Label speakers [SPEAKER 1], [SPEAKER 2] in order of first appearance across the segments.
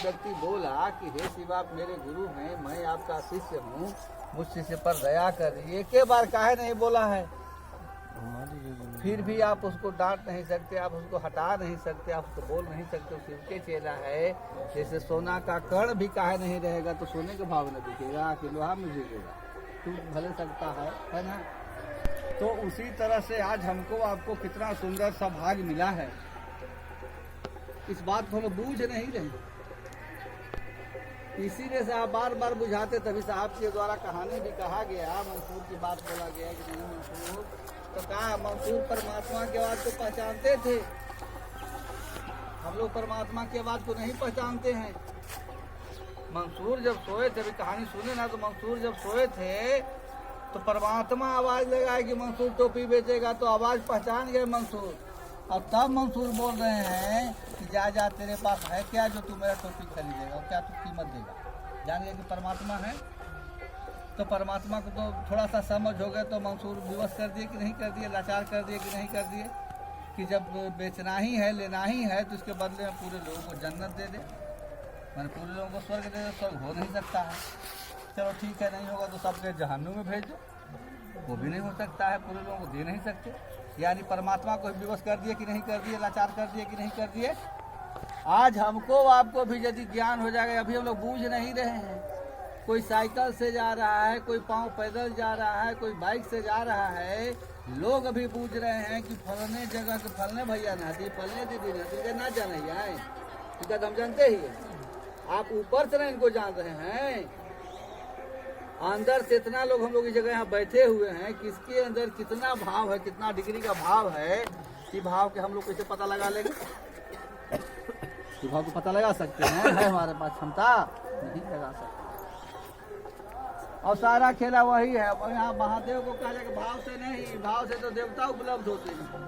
[SPEAKER 1] व्यक्ति बोला कि हे शिव आप मेरे गुरु हैं, मैं आपका शिष्य हूँ, मुझ शिष्य पर दया करिए, एक बार काहे नहीं बोला है? फिर भी आप उसको डांट नहीं सकते, आप उसको हटा नहीं सकते, आप उसको बोल नहीं सकते। शिव के चेला है, जैसे सोना का कण भी काहे नहीं रहेगा तो सोने के भाव में दिखेगा कि लोहा में दिखेगा, टूट भले सकता है ना। तो उसी तरह से आज हमको आपको कितना सुंदर सा भाग मिला है, इस बात को लोग बूझ नहीं रहे। इसीलिए से आप बार बार बुझाते, तभी से आपके द्वारा कहानी भी कहा गया, मंसूर की बात बोला गया कि नहीं मंसूर, तो कहा मंसूर परमात्मा के आवाज को पहचानते थे, हम लोग परमात्मा की आवाज को नहीं पहचानते हैं। मंसूर जब सोए थे, अभी कहानी सुने ना, तो मंसूर जब सोए थे तो परमात्मा आवाज लगाए कि मंसूर टोपी बेचेगा, तो आवाज पहचान गए मंसूर। और तब मंसूर बोल रहे हैं कि जा जा तेरे पास है क्या जो तू मेरा टोपी खरीदेगा और क्या तू कीमत देगा। जान गए कि परमात्मा है, तो परमात्मा को तो थोड़ा सा समझ हो गया, तो मंसूर विवश कर दिए कि नहीं कर दिए, लाचार कर दिए कि नहीं कर दिए, कि जब बेचना ही है, लेना ही है, तो इसके बदले में पूरे लोगों को जन्नत दे दे, मैंने पूरे लोगों को स्वर्ग दे दे। स्वर्ग हो नहीं सकता है, चलो ठीक है, नहीं होगा तो सबके जहन्नुम में भेज दो, वो भी नहीं हो सकता है, पूरे लोगों को दे नहीं सकते। यानी परमात्मा को विवश कर दिए कि नहीं कर दिए, लाचार कर दिए कि नहीं कर दिए। आज हमको आपको भी यदि ज्ञान हो जाएगा, अभी हम लोग बूझ नहीं रहे हैं। कोई साइकिल से जा रहा है, कोई पांव पैदल जा रहा है, कोई बाइक से जा रहा है, लोग अभी बूझ रहे हैं कि फलने जगह के फलने भैया नहाती, फलने दीदी नहाती, ना जाना है, हम जानते ही है। आप ऊपर से ना इनको जान रहे हैं, अंदर से इतना लोग हम लोग इस जगह यहाँ बैठे हुए हैं, किसके अंदर कितना भाव है, कितना डिग्री का भाव है, कि भाव के हम लोग कैसे पता लगा लेंगे? कि भाव को पता लगा सकते हैं? है हमारे पास क्षमता? नहीं लगा सकते। और सारा खेला वही है। यहाँ महादेव को कहा जाए भाव से नहीं, भाव से तो देवता उपलब्ध होते हैं।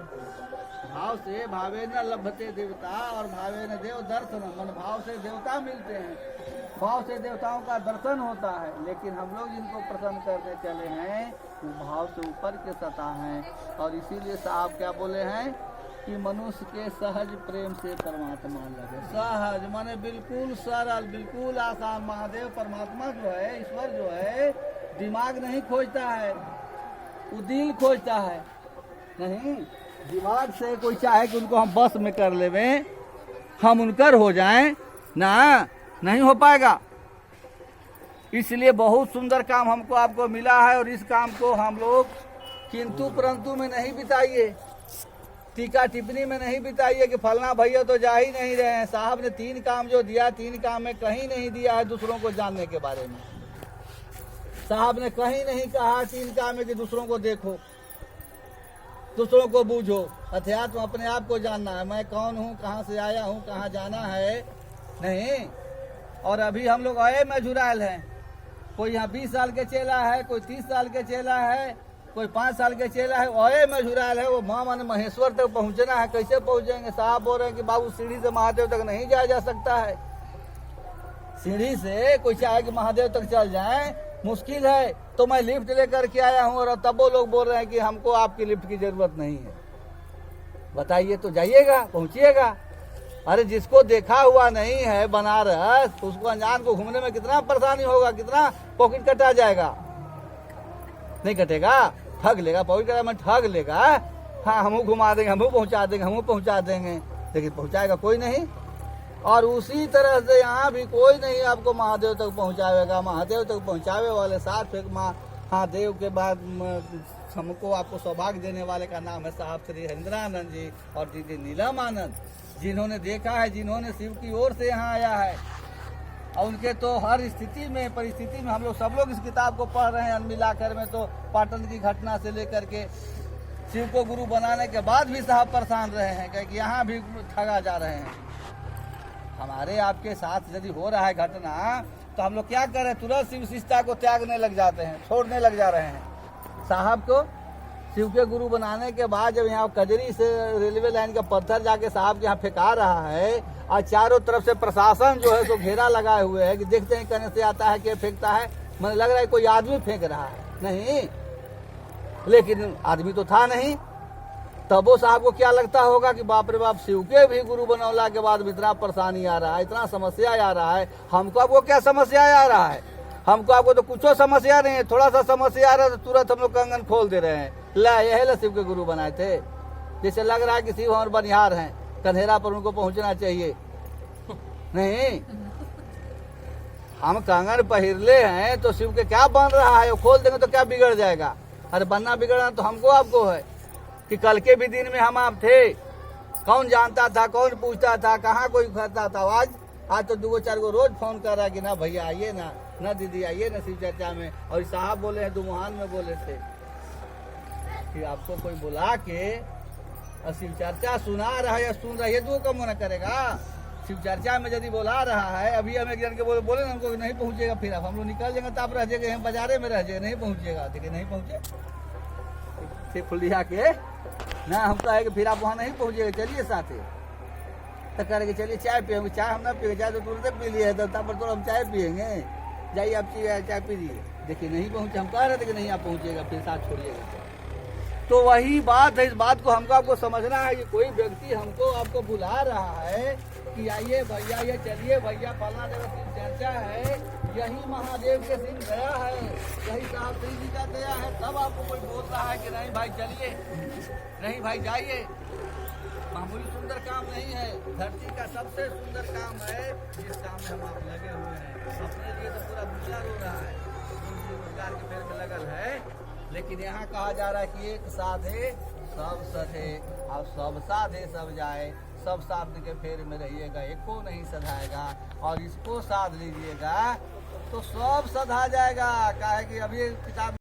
[SPEAKER 1] भाव से भावे न लभते देवता और भावे न देव दर्शन, मन भाव से देवता मिलते हैं, भाव से देवताओं का दर्शन होता है। लेकिन हम लोग जिनको प्रसन्न करने चले हैं वो भाव से ऊपर के सतह हैं। और इसीलिए साहब क्या बोले हैं कि मनुष्य के सहज प्रेम से परमात्मा लगे। सहज माने बिल्कुल सरल, बिल्कुल आसान। महादेव परमात्मा जो है, ईश्वर जो है, दिमाग नहीं खोजता है, वो दिल खोजता है। नहीं दिमाग से कोई चाहे कि उनको हम बस में कर लेवे, हम उनकर हो जाएं ना, नहीं हो पाएगा। इसलिए बहुत सुंदर काम हमको आपको मिला है, और इस काम को हम लोग किंतु परंतु में नहीं बिताइए, टीका टिप्पणी में नहीं बिताइए कि फलना भैया तो जा ही नहीं रहे हैं। साहब ने 3 काम जो दिया, 3 काम में कहीं नहीं दिया है दूसरों को जानने के बारे में। साहब ने कहीं नहीं कहा 3 काम में कि दूसरों को देखो, दूसरों को बूझो। अध्यात्म अपने आप को जानना है, मैं कौन हूँ, कहाँ से आया हूँ, कहाँ जाना है, नहीं। और अभी हम लोग अये में जुड़ायल हैं। कोई यहाँ 20 साल के चेला है, कोई 30 साल के चेला है, कोई 5 साल के चेला है, अये में जुड़ायल है। वो माँ मन महेश्वर तक पहुँचना है, कैसे पहुँचेंगे? साहब बोल रहे हैं कि बाबू सीढ़ी से महादेव तक नहीं जाया जा सकता है। सीढ़ी से कोई चाहे कि महादेव तक चल जाए, मुश्किल है। तो मैं लिफ्ट लेकर के आया हूँ, और तब वो लोग बोल रहे हैं कि हमको आपकी लिफ्ट की जरूरत नहीं है। बताइए, तो जाइएगा, पहुँचिएगा। अरे जिसको देखा हुआ नहीं है बनारस, उसको अनजान को घूमने में कितना परेशानी होगा, कितना पॉकेट कटा जाएगा। नहीं कटेगा, ठग लेगा, पॉकेट कटा में ठग लेगा। हाँ हमू घुमा देंगे, हमू पहुँचा देंगे, हमू पहुँचा देंगे, लेकिन पहुँचाएगा कोई नहीं। और उसी तरह से यहाँ भी कोई नहीं आपको महादेव तक पहुँचावेगा। महादेव तक पहुँचावे वाले साथ महादेव के बाद हमको आपको सौभाग्य देने वाले का नाम है साहब श्री हरिंद्रानंद जी और दीदी नीलम आनंद, जिन्होंने देखा है, जिन्होंने शिव की ओर से यहाँ आया है। और उनके तो हर स्थिति में, परिस्थिति में हम लोग सब लोग इस किताब को पढ़ रहे हैं। मिलाकर में तो पाटन की घटना से लेकर के शिव को गुरु बनाने के बाद भी साहब परेशान रहे हैं, क्योंकि यहाँ भी ठगा जा रहे हैं। हमारे आपके साथ यदि हो रहा है घटना, तो हम लोग क्या कर रहे हैं? तुरंत शिव शिष्टता को त्यागने लग जाते हैं, छोड़ने लग जा रहे हैं। साहब को शिव के गुरु बनाने के बाद जब यहाँ कजरी से रेलवे लाइन का पत्थर जाके साहब के यहाँ फेंका रहा है, और चारों तरफ से प्रशासन जो है तो घेरा लगाए हुए है कि देखते हैं कहने से आता है, क्या फेंकता है। मुझे लग रहा है कोई आदमी फेंक रहा है, नहीं, लेकिन आदमी तो था नहीं। तब वो साहब को क्या लगता होगा कि बाप रे बाप, शिव के भी गुरु बनौला के बाद भी इतना परेशानी आ रहा है, इतना समस्या आ रहा है। हमको आपको क्या समस्या आ रहा है? हमको आपको तो कुछ समस्या नहीं है, थोड़ा सा समस्या आ रहा है तो तुरंत हम लोग कंगन खोल दे रहे हैं। ला यही ला शिव के गुरु बनाए थे। जैसे लग रहा है कि शिव हमारे बनिहार हैं, कन्हेरा पर उनको पहुंचना चाहिए। नहीं, हम कंगन पहिरले हैं तो शिव के क्या बन रहा है? वो खोल देंगे तो क्या बिगड़ जाएगा? अरे बनना बिगड़ना तो हमको आपको है कि कल के भी दिन में हम आप थे, कौन जानता था, कौन पूछता था, कहाँ कोई करता था। आज तो 2-4 को रोज फोन कर रहा है कि ना भैया आइए ना दीदी आइए ना शिव चर्चा में। और साहब बोले हैं, दुमुहान में बोले थे कि आपको कोई बुला के शिव चर्चा सुना रहा है या सुन रहा है, ये दो कम होना करेगा। शिव चर्चा में यदि बुला रहा है, अभी हम एक जन के बोले ना हमको नहीं पहुंचेगा, फिर अब हम लोग निकल जाएंगे तो आप रह जाएंगे, हम बाजारे में रह जाएंगे, नहीं पहुंचेगा। देखिए नहीं पहुंचे सिर्फ फुलिया के ना, हम कहे कि फिर आप वहाँ नहीं पहुंचेगा, चलिए साथे। तो करेंगे चलिए चाय पियेंगे, चाय हम ना पिए, चाय तो तुरंत पी लिए तो तब तो हम चाय पियेंगे, जाइए आप चाय पी लीजिए। देखिए नहीं पहुंचे, हम कह रहे थे कि नहीं आप पहुंचेगा, फिर साथ छोड़िएगा। तो वही बात है, इस बात को हमको आपको समझना है कि कोई व्यक्ति हमको आपको बुला रहा है कि आइए भैया, ये चलिए भैया, फलना जगह शिव चर्चा है, यही महादेव के दिन गया है, यही साहब सिंह जी का गया है, तब आपको कोई बोल रहा है कि नहीं भाई चलिए, नहीं भाई जाइए। मामूली सुंदर काम नहीं है, धरती का सबसे सुंदर काम है जिस काम में हम आप लगे हुए हैं। अपने लिए तो पूरा दुनिया रो रहा है, रोजगार के फेर में लगल है, लेकिन यहाँ कहा जा रहा है कि एक साधे सब सधे, और सब साधे सब जाए। सब साधने के फेर में रहिएगा, एको नहीं सधाएगा, और इसको साध लीजिएगा तो सब सधा जाएगा। काहे कि अभी किताब